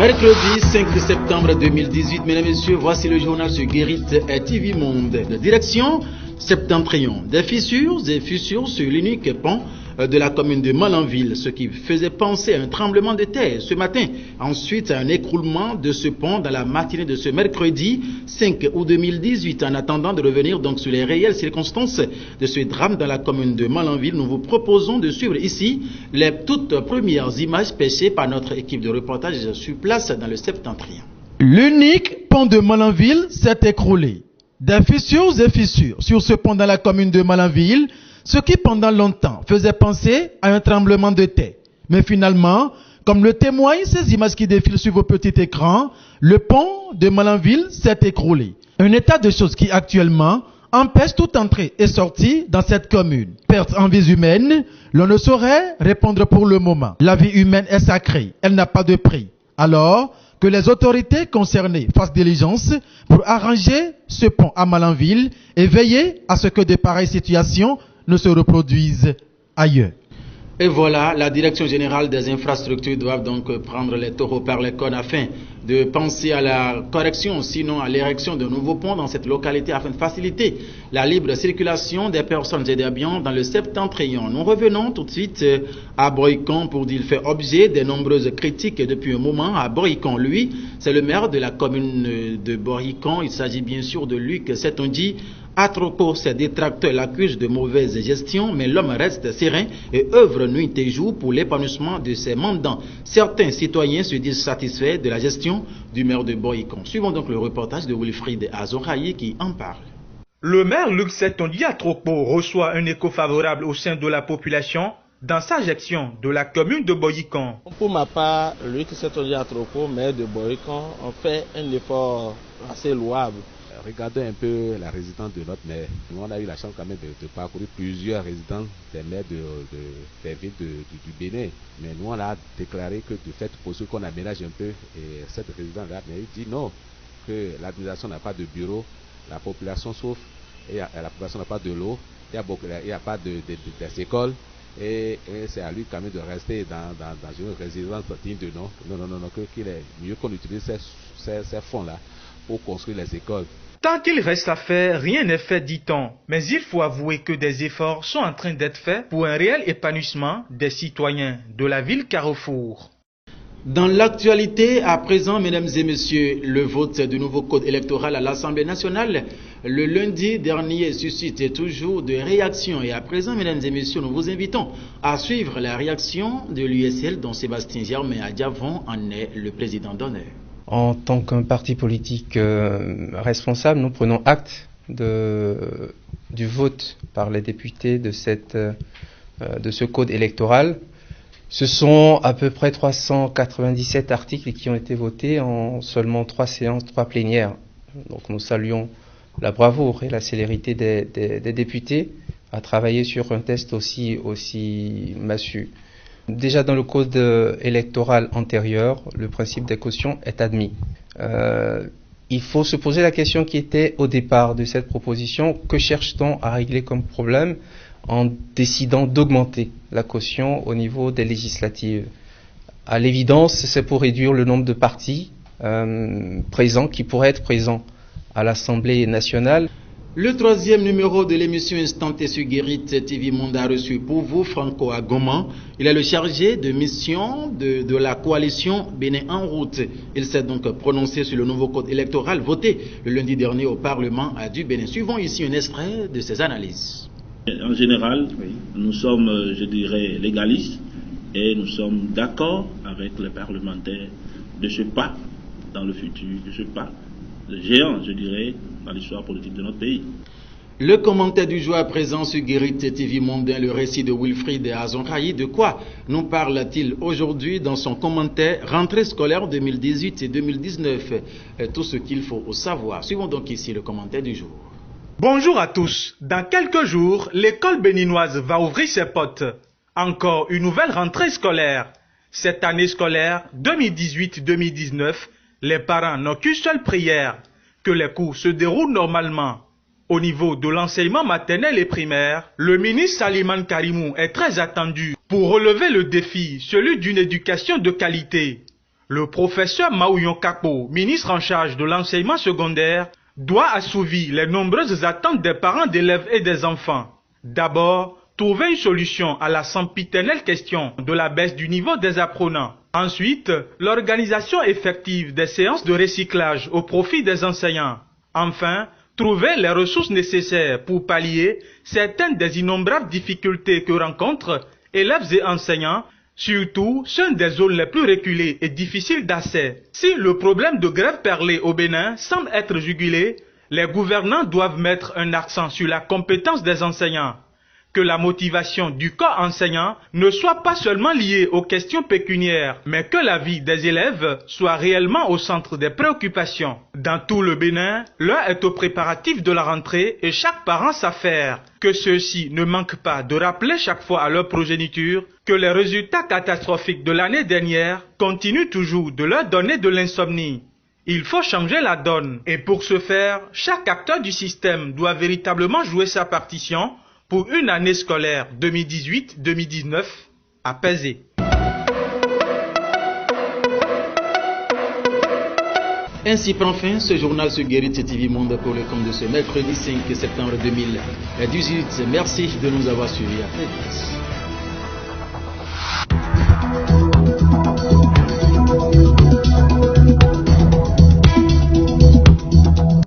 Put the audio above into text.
Mercredi 5 septembre 2018, mesdames et messieurs, voici le journal sur Guérit et TV Monde. De direction septentrion, des fissures sur l'unique pont de la commune de Malanville, ce qui faisait penser à un tremblement de terre ce matin. Ensuite, un écroulement de ce pont dans la matinée de ce mercredi 5 août 2018. En attendant de revenir donc sur les réelles circonstances de ce drame dans la commune de Malanville, nous vous proposons de suivre ici les toutes premières images pêchées par notre équipe de reportage sur place dans le septentrion. L'unique pont de Malanville s'est écroulé. Des fissures sur ce pont dans la commune de Malanville, ce qui pendant longtemps faisait penser à un tremblement de terre. Mais finalement, comme le témoignent ces images qui défilent sur vos petits écrans, le pont de Malanville s'est écroulé. Un état de choses qui actuellement empêche toute entrée et sortie dans cette commune. Perte en vies humaines, l'on ne saurait répondre pour le moment. La vie humaine est sacrée, elle n'a pas de prix. Alors que les autorités concernées fassent diligence pour arranger ce pont à Malanville et veiller à ce que de pareilles situations ne se reproduisent ailleurs. Et voilà, la Direction générale des infrastructures doit donc prendre les taureaux par les cornes afin de penser à la correction, sinon à l'érection de nouveaux ponts dans cette localité afin de faciliter la libre circulation des personnes et des biens dans le septentrion. Nous revenons tout de suite à Boycon pour dire qu'il fait objet de nombreuses critiques depuis un moment. À Boycon, lui, c'est le maire de la commune de Boycon. Il s'agit bien sûr de Luc Setonji. Atroco, ses détracteurs l'accusent de mauvaise gestion, mais l'homme reste serein et œuvre nuit et jour pour l'épanouissement de ses mandants. Certains citoyens se disent satisfaits de la gestion du maire de Boycon. Suivons donc le reportage de Wilfried Azoraï qui en parle. Le maire Luc Setonji Atroco reçoit un écho favorable au sein de la population dans sa gestion de la commune de Boycon. Pour ma part, Luc Setonji Atroco, maire de Boycon, on fait un effort assez louable. Regardons un peu la résidence de notre maire. Nous, on a eu la chance quand même de parcourir plusieurs résidences des maires des villes du Bénin. Mais nous, on a déclaré que de fait, pour ceux qu'on aménage un peu, et cette résidence-là, il dit non, que l'administration n'a pas de bureau, la population souffre, et la population n'a pas de l'eau, il n'y a pas des écoles. Et c'est à lui quand même de rester dans une résidence digne de nom. Non, qu'il est mieux qu'on utilise ces fonds-là pour construire les écoles. Tant qu'il reste à faire, rien n'est fait, dit-on. Mais il faut avouer que des efforts sont en train d'être faits pour un réel épanouissement des citoyens de la ville Carrefour. Dans l'actualité, à présent, mesdames et messieurs, le vote du nouveau code électoral à l'Assemblée nationale, le lundi dernier, suscite toujours de réactions. Et à présent, mesdames et messieurs, nous vous invitons à suivre la réaction de l'USL dont Sébastien Germain Adiavon en est le président d'honneur. En tant qu'un parti politique responsable, nous prenons acte du vote par les députés de ce code électoral. Ce sont à peu près 397 articles qui ont été votés en seulement 3 séances, 3 plénières. Donc nous saluons la bravoure et la célérité des députés à travailler sur un texte aussi massu. Déjà dans le code électoral antérieur, le principe des cautions est admis. Il faut se poser la question qui était au départ de cette proposition, que cherche-t-on à régler comme problème en décidant d'augmenter la caution au niveau des législatives? À l'évidence, c'est pour réduire le nombre de partis présents qui pourraient être présents à l'Assemblée nationale. Le 3e numéro de l'émission Instanté sur Guérit TV Monde a reçu pour vous Franco Agoman. Il est le chargé de mission de la coalition Bénin en route. Il s'est donc prononcé sur le nouveau code électoral voté le lundi dernier au Parlement du Bénin. Suivons ici un extrait de ses analyses. En général, nous sommes, je dirais, légalistes et nous sommes d'accord avec les parlementaires de ce pas dans le futur, de ce pas géant, je dirais, dans l'histoire politique de notre pays. Le commentaire du jour à présent sur Guérit TV Mondain, le récit de Wilfried Azonkaï. De quoi nous parle-t-il aujourd'hui dans son commentaire rentrée scolaire 2018 et 2019? Tout ce qu'il faut savoir. Suivons donc ici le commentaire du jour. Bonjour à tous. Dans quelques jours, l'école béninoise va ouvrir ses portes. Encore une nouvelle rentrée scolaire. Cette année scolaire 2018-2019, les parents n'ont qu'une seule prière, que les cours se déroulent normalement. Au niveau de l'enseignement maternel et primaire, le ministre Saliman Karimou est très attendu pour relever le défi, celui d'une éducation de qualité. Le professeur Maouyon Kakpo, ministre en charge de l'enseignement secondaire, doit assouvir les nombreuses attentes des parents d'élèves et des enfants. D'abord, trouver une solution à la sempiternelle question de la baisse du niveau des apprenants. Ensuite, l'organisation effective des séances de recyclage au profit des enseignants. Enfin, trouver les ressources nécessaires pour pallier certaines des innombrables difficultés que rencontrent élèves et enseignants, surtout ceux des zones les plus reculées et difficiles d'accès. Si le problème de grève perlée au Bénin semble être jugulé, les gouvernants doivent mettre un accent sur la compétence des enseignants. Que la motivation du corps enseignant ne soit pas seulement liée aux questions pécuniaires, mais que la vie des élèves soit réellement au centre des préoccupations. Dans tout le Bénin, l'heure est aux préparatifs de la rentrée et chaque parent s'affaire. Que ceux-ci ne manquent pas de rappeler chaque fois à leur progéniture que les résultats catastrophiques de l'année dernière continuent toujours de leur donner de l'insomnie. Il faut changer la donne et pour ce faire, chaque acteur du système doit véritablement jouer sa partition pour une année scolaire 2018-2019 apaisée. Ainsi prend fin ce journal sur Guérite TV Monde pour le compte de ce mercredi 5 septembre 2018. Merci de nous avoir suivis. À très vite.